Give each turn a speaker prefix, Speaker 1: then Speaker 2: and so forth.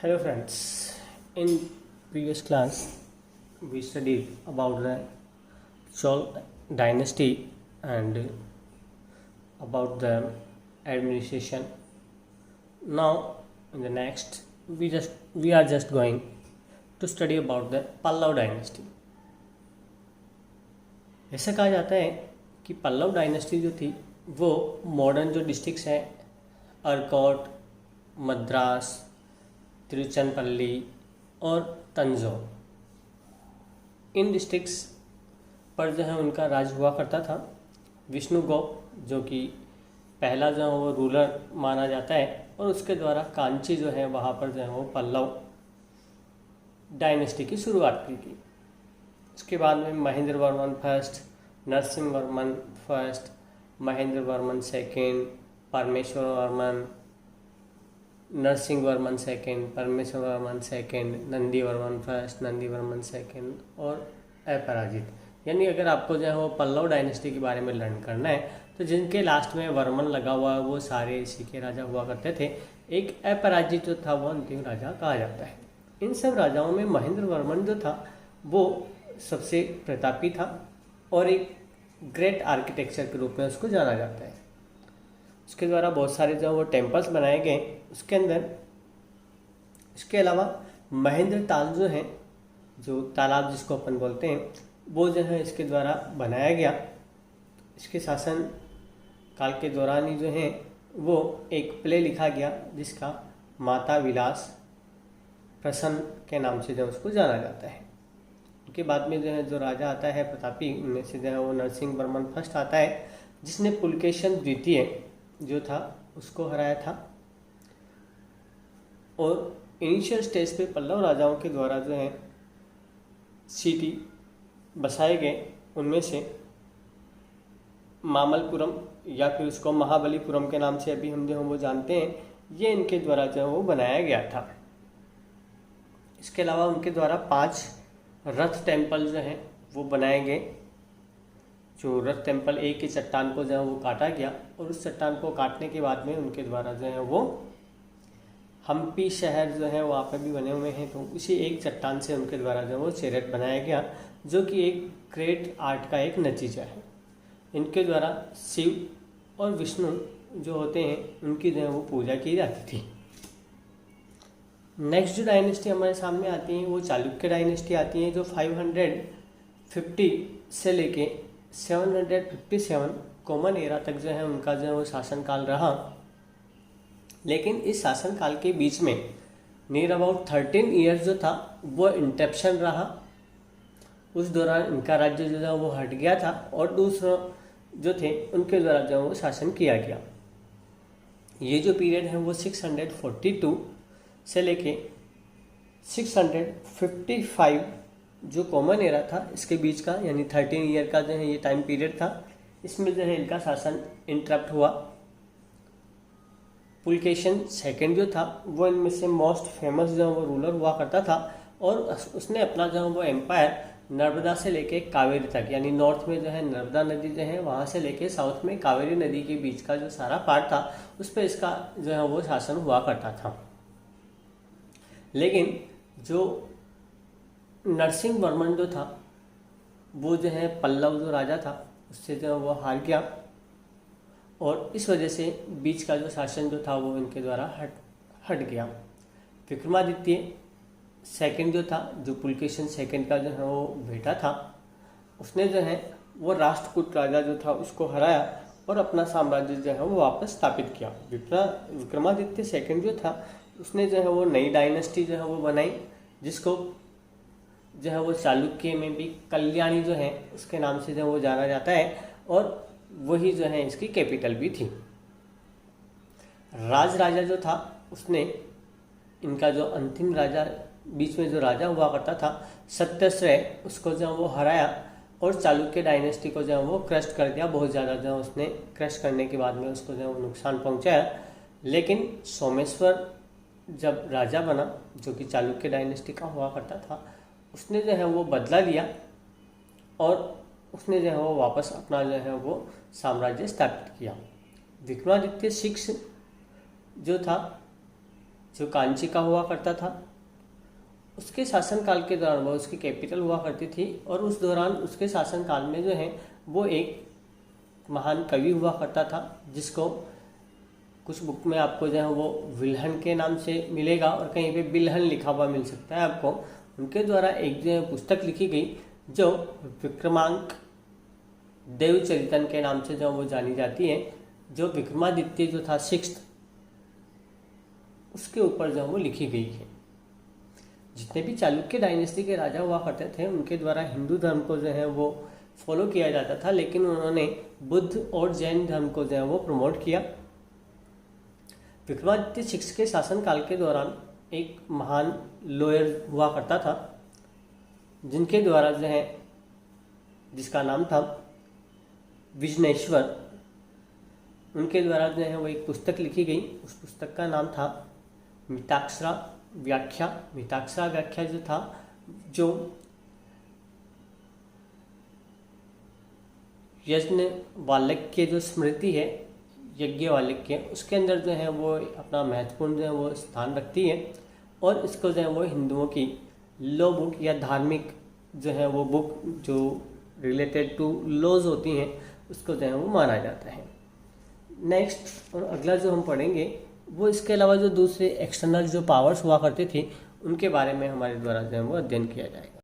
Speaker 1: Hello friends, in previous class we studied about the Chol dynasty and about the administration. Now in the next we are just going to study about the Pallav dynasty. ऐसा कहा जाता है कि Pallav dynasty जो थी वो modern जो districts हैं अर्कॉट, मद्रास, तिरुचनपल्ली और तंजौर, इन डिस्ट्रिक्ट्स पर जो है उनका राज हुआ करता था। विष्णुगुप्त जो कि पहला जो है वो रूलर माना जाता है और उसके द्वारा कांची जो है वहाँ पर जो है वो पल्लव डायनेस्टी की शुरुआत की थी। उसके बाद में Mahendra Varman first, Narasimha Varman first, Mahendra Varman second, Parameshwar Varman, Narasimha Varman second, Parameshwar Varman second, Nandi Varman first, Nandi Varman second और अपराजित। यानी अगर आपको जो है वो पल्लव डायनेस्टी के बारे में लर्न करना है तो जिनके लास्ट में वर्मन लगा हुआ है वो सारे इसी के राजा हुआ करते थे। एक अपराजित जो था वो अंतिम राजा कहा जाता है। इन सब राजाओं में महेंद्र वर्मन जो था वो सबसे प्रतापी था और एक ग्रेट आर्किटेक्चर के रूप में उसको जाना जाता है। उसके द्वारा बहुत सारे जो वो टेम्पल्स बनाए गए। उसके अंदर इसके अलावा महेंद्र ताल जो है, जो तालाब जिसको अपन बोलते हैं, वो जो है इसके द्वारा बनाया गया। इसके शासन काल के दौरान ही जो है वो एक प्ले लिखा गया जिसका माता विलास प्रसन्न के नाम से जो उसको जाना जाता है। उनके बाद में जो है जो राजा आता है प्रतापी, उनमें से जो है वो नरसिंह वर्मन फर्स्ट आता है जिसने पुलकेशन द्वितीय जो था उसको हराया था। और इनिशियल स्टेज पे पल्लव राजाओं के द्वारा जो है सिटी बसाए गए, उनमें से मामल्लपुरम या फिर उसको महाबलीपुरम के नाम से अभी हम जो वो जानते हैं, ये इनके द्वारा जो है वो बनाया गया था। इसके अलावा उनके द्वारा 5 रथ टेम्पल जो हैं वो बनाए गए। जो रथ टेम्पल एक ही चट्टान को जो है वो काटा गया और उस चट्टान को काटने के बाद में उनके द्वारा जो है वो हम्पी शहर जो है वहाँ पे भी बने हुए हैं। तो उसी एक चट्टान से उनके द्वारा जो है वो चैरेट बनाया गया जो कि एक ग्रेट आर्ट का एक नतीजा है। इनके द्वारा शिव और विष्णु जो होते हैं उनकी जो है वो पूजा की जाती थी। नेक्स्ट जो डायनेस्टी हमारे सामने आती है वो चालुक्य डायनेस्टी आती है, जो 550 से लेके 757 कॉमन एरा तक जो है उनका जो है वो शासनकाल रहा। लेकिन इस शासनकाल के बीच में नियर अबाउट 13 ईयर्स जो था वो इंटरप्शन रहा। उस दौरान इनका राज्य जो था वो हट गया था और दूसरों जो थे उनके द्वारा जो वो शासन किया गया। ये जो पीरियड है वो 642 से लेके 655 जो कॉमन एरा था इसके बीच का, यानी 13 ईयर का जो है ये टाइम पीरियड था। इसमें जो है इनका शासन इंटरप्ट हुआ। पुलकेशन सेकंड जो था वो इनमें से मोस्ट फेमस जो वो रूलर हुआ करता था और उसने अपना जो वो एम्पायर नर्मदा से लेके कावेरी तक, यानी नॉर्थ में जो है नर्मदा नदी जो है वहाँ से लेके साउथ में कावेरी नदी के बीच का जो सारा पार्ट था उस पर इसका जो है वो शासन हुआ करता था। लेकिन जो नरसिंह वर्मन जो था वो जो है पल्लव जो राजा था उससे जो वो हार गया और इस वजह से बीच का जो शासन जो था वो इनके द्वारा हट गया। विक्रमादित्य सेकंड जो था, जो पुलकेशन सेकंड का जो है वो बेटा था, उसने जो है वो राष्ट्रकूट राजा जो था उसको हराया और अपना साम्राज्य जो है वो वापस स्थापित किया। विक्रमादित्य सेकंड जो था उसने जो है वो नई डायनेस्टी जो है वो बनाई जिसको जो है वो चालुक्य में भी कल्याणी जो है उसके नाम से जो वो जाना जाता है और वही जो है इसकी कैपिटल भी थी। राजा जो था उसने इनका जो अंतिम राजा बीच में जो राजा हुआ करता था सत्यश्रेय, उसको जो वो हराया और चालुक्य डायनेस्टी को जो वो क्रश कर दिया। बहुत ज़्यादा जो उसने क्रश करने के बाद में उसको जो नुकसान पहुंचाया। लेकिन सोमेश्वर जब राजा बना, जो कि चालुक्य डायनेस्टी का हुआ करता था, उसने जो है वो बदला लिया और उसने जो है वो वापस अपना जो है वो साम्राज्य स्थापित किया। विक्रमादित्य 6 जो था जो कांची का हुआ करता था, उसके शासनकाल के दौरान वो उसकी कैपिटल हुआ करती थी। और उस दौरान उसके शासनकाल में जो है वो एक महान कवि हुआ करता था, जिसको कुछ बुक में आपको जो है वो विल्हन के नाम से मिलेगा और कहीं पे बिल्हन लिखा हुआ मिल सकता है आपको। उनके द्वारा एक जो है पुस्तक लिखी गई जो विक्रमांक देवचरितन के नाम से जो वो जानी जाती है, जो विक्रमादित्य जो था 6th, उसके ऊपर जो वो लिखी गई है। जितने भी चालुक्य डायनेस्टी के राजा हुआ करते थे उनके द्वारा हिंदू धर्म को जो है वो फॉलो किया जाता था, लेकिन उन्होंने बुद्ध और जैन धर्म को जो है वो प्रमोट किया। विक्रमादित्य 6 के शासनकाल के दौरान एक महान लॉयर हुआ करता था, जिनके द्वारा जो है, जिसका नाम था विजनेश्वर, उनके द्वारा जो है वो एक पुस्तक लिखी गई। उस पुस्तक का नाम था मिताक्षरा व्याख्या। मिताक्षरा व्याख्या जो था, जो यज्ञवल्क्य जो स्मृति है, यज्ञवल्क्य, उसके अंदर जो है वो अपना महत्वपूर्ण जो है वो स्थान रखती है। और इसको जो है वो हिंदुओं की लॉ बुक या धार्मिक जो है वो बुक जो रिलेटेड टू लॉज होती हैं, उसको जो है वो माना जाता है। नेक्स्ट और अगला जो हम पढ़ेंगे वो इसके अलावा जो दूसरे एक्सटर्नल जो पावर्स हुआ करती थी उनके बारे में हमारे द्वारा जो है वो अध्ययन किया जाएगा।